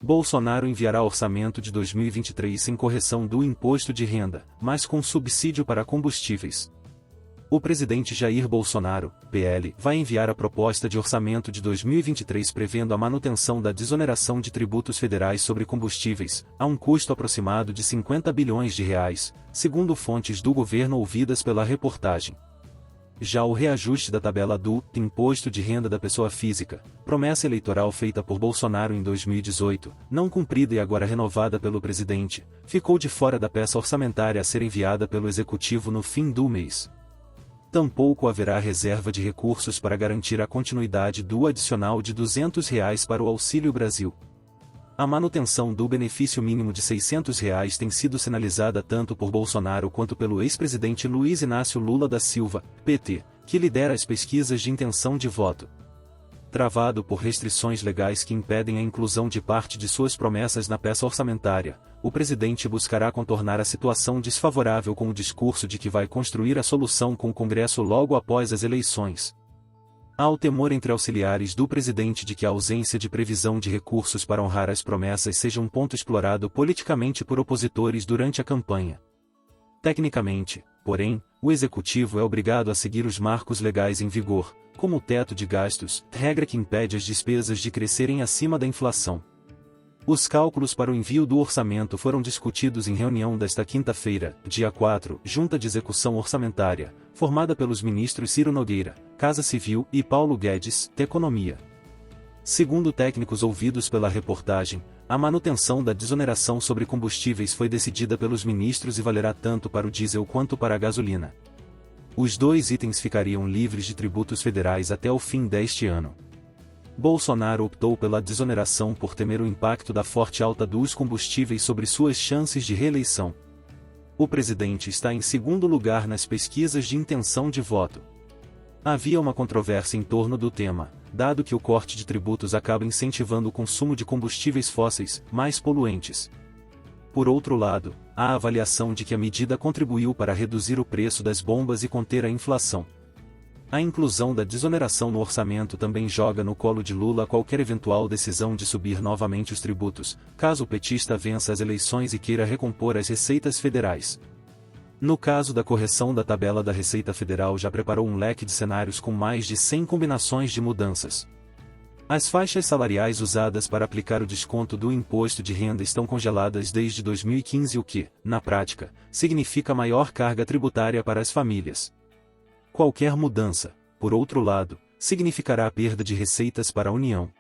Bolsonaro enviará orçamento de 2023 sem correção do imposto de renda, mas com subsídio para combustíveis. O presidente Jair Bolsonaro, PL, vai enviar a proposta de orçamento de 2023 prevendo a manutenção da desoneração de tributos federais sobre combustíveis, a um custo aproximado de 50 bilhões de reais, segundo fontes do governo ouvidas pela reportagem. Já o reajuste da tabela do Imposto de Renda da Pessoa Física, promessa eleitoral feita por Bolsonaro em 2018, não cumprida e agora renovada pelo presidente, ficou de fora da peça orçamentária a ser enviada pelo Executivo no fim do mês. Tampouco haverá reserva de recursos para garantir a continuidade do adicional de R$ 200 para o Auxílio Brasil. A manutenção do benefício mínimo de R$ 600 tem sido sinalizada tanto por Bolsonaro quanto pelo ex-presidente Luiz Inácio Lula da Silva, PT, que lidera as pesquisas de intenção de voto. Travado por restrições legais que impedem a inclusão de parte de suas promessas na peça orçamentária, o presidente buscará contornar a situação desfavorável com o discurso de que vai construir a solução com o Congresso logo após as eleições. Há o temor entre auxiliares do presidente de que a ausência de previsão de recursos para honrar as promessas seja um ponto explorado politicamente por opositores durante a campanha. Tecnicamente, porém, o executivo é obrigado a seguir os marcos legais em vigor, como o teto de gastos, regra que impede as despesas de crescerem acima da inflação. Os cálculos para o envio do orçamento foram discutidos em reunião desta quinta-feira, dia 4, Junta de Execução Orçamentária, formada pelos ministros Ciro Nogueira, Casa Civil, e Paulo Guedes, Economia. Segundo técnicos ouvidos pela reportagem, a manutenção da desoneração sobre combustíveis foi decidida pelos ministros e valerá tanto para o diesel quanto para a gasolina. Os dois itens ficariam livres de tributos federais até o fim deste ano. Bolsonaro optou pela desoneração por temer o impacto da forte alta dos combustíveis sobre suas chances de reeleição. O presidente está em segundo lugar nas pesquisas de intenção de voto. Havia uma controvérsia em torno do tema, dado que o corte de tributos acaba incentivando o consumo de combustíveis fósseis, mais poluentes. Por outro lado, há a avaliação de que a medida contribuiu para reduzir o preço das bombas e conter a inflação. A inclusão da desoneração no orçamento também joga no colo de Lula qualquer eventual decisão de subir novamente os tributos, caso o petista vença as eleições e queira recompor as receitas federais. No caso da correção da tabela da Receita Federal já preparou um leque de cenários com mais de 100 combinações de mudanças. As faixas salariais usadas para aplicar o desconto do imposto de renda estão congeladas desde 2015, o que, na prática, significa maior carga tributária para as famílias. Qualquer mudança, por outro lado, significará a perda de receitas para a União.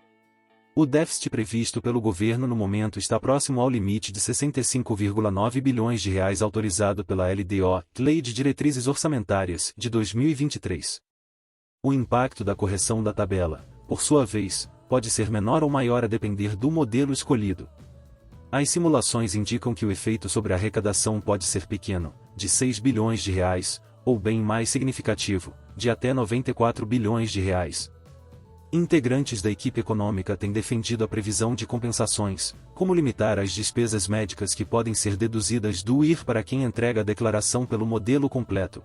O déficit previsto pelo governo no momento está próximo ao limite de 65,9 bilhões de reais autorizado pela LDO, Lei de Diretrizes Orçamentárias, de 2023. O impacto da correção da tabela, por sua vez, pode ser menor ou maior a depender do modelo escolhido. As simulações indicam que o efeito sobre a arrecadação pode ser pequeno, de 6 bilhões de reais, ou bem mais significativo, de até 94 bilhões de reais. Integrantes da equipe econômica têm defendido a previsão de compensações, como limitar as despesas médicas que podem ser deduzidas do IR para quem entrega a declaração pelo modelo completo.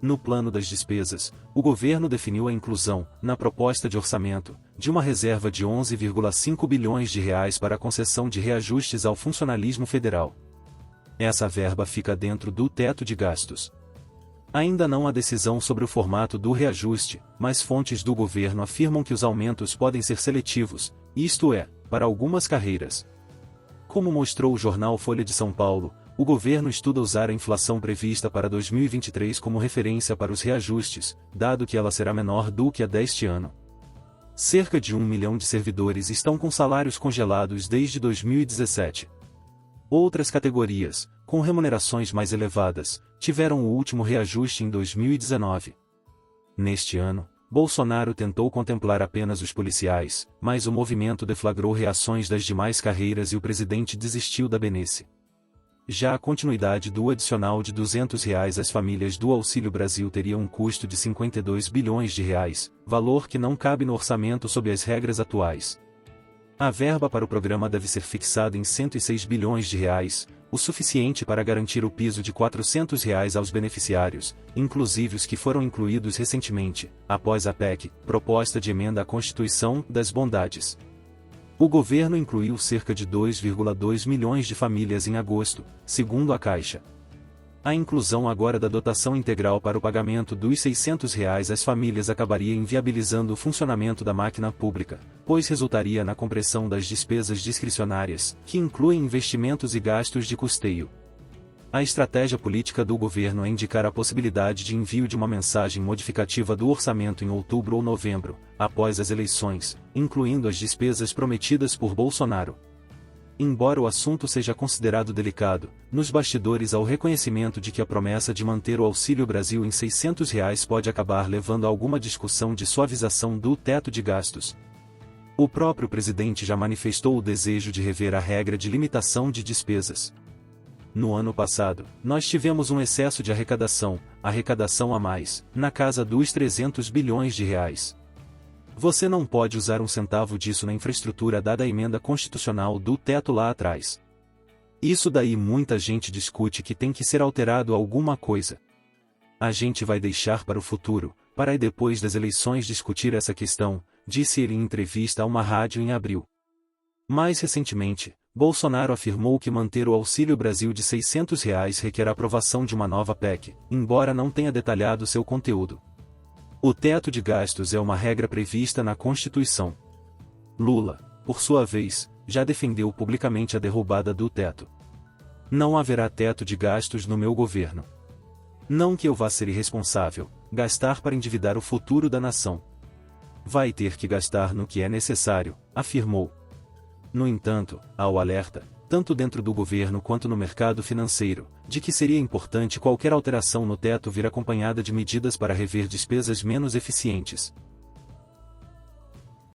No plano das despesas, o governo definiu a inclusão, na proposta de orçamento, de uma reserva de 11,5 bilhões de reais para a concessão de reajustes ao funcionalismo federal. Essa verba fica dentro do teto de gastos. Ainda não há decisão sobre o formato do reajuste, mas fontes do governo afirmam que os aumentos podem ser seletivos, isto é, para algumas carreiras. Como mostrou o jornal Folha de São Paulo, o governo estuda usar a inflação prevista para 2023 como referência para os reajustes, dado que ela será menor do que a deste ano. Cerca de 1 milhão de servidores estão com salários congelados desde 2017. Outras categorias, com remunerações mais elevadas, tiveram o último reajuste em 2019. Neste ano, Bolsonaro tentou contemplar apenas os policiais, mas o movimento deflagrou reações das demais carreiras e o presidente desistiu da benesse. Já a continuidade do adicional de R$ 200 às famílias do Auxílio Brasil teria um custo de 52 bilhões de reais, valor que não cabe no orçamento sob as regras atuais. A verba para o programa deve ser fixada em 106 bilhões de reais, o suficiente para garantir o piso de R$ 400 aos beneficiários, inclusive os que foram incluídos recentemente, após a PEC, proposta de emenda à Constituição, das Bondades. O governo incluiu cerca de 2,2 milhões de famílias em agosto, segundo a Caixa. A inclusão agora da dotação integral para o pagamento dos R$ 600 às famílias acabaria inviabilizando o funcionamento da máquina pública, pois resultaria na compressão das despesas discricionárias, que incluem investimentos e gastos de custeio. A estratégia política do governo é indicar a possibilidade de envio de uma mensagem modificativa do orçamento em outubro ou novembro, após as eleições, incluindo as despesas prometidas por Bolsonaro. Embora o assunto seja considerado delicado, nos bastidores há o reconhecimento de que a promessa de manter o Auxílio Brasil em R$ 600 pode acabar levando a alguma discussão de suavização do teto de gastos. O próprio presidente já manifestou o desejo de rever a regra de limitação de despesas. No ano passado, nós tivemos um excesso de arrecadação a mais, na casa dos R$ 300 bilhões. Você não pode usar um centavo disso na infraestrutura dada a emenda constitucional do teto lá atrás. Isso daí muita gente discute que tem que ser alterado alguma coisa. A gente vai deixar para o futuro, para aí depois das eleições discutir essa questão, disse ele em entrevista a uma rádio em abril. Mais recentemente, Bolsonaro afirmou que manter o Auxílio Brasil de R$ 600 requer a aprovação de uma nova PEC, embora não tenha detalhado seu conteúdo. O teto de gastos é uma regra prevista na Constituição. Lula, por sua vez, já defendeu publicamente a derrubada do teto. Não haverá teto de gastos no meu governo. Não que eu vá ser irresponsável, gastar para endividar o futuro da nação. Vai ter que gastar no que é necessário, afirmou. No entanto, há o alerta, tanto dentro do governo quanto no mercado financeiro, de que seria importante qualquer alteração no teto vir acompanhada de medidas para rever despesas menos eficientes.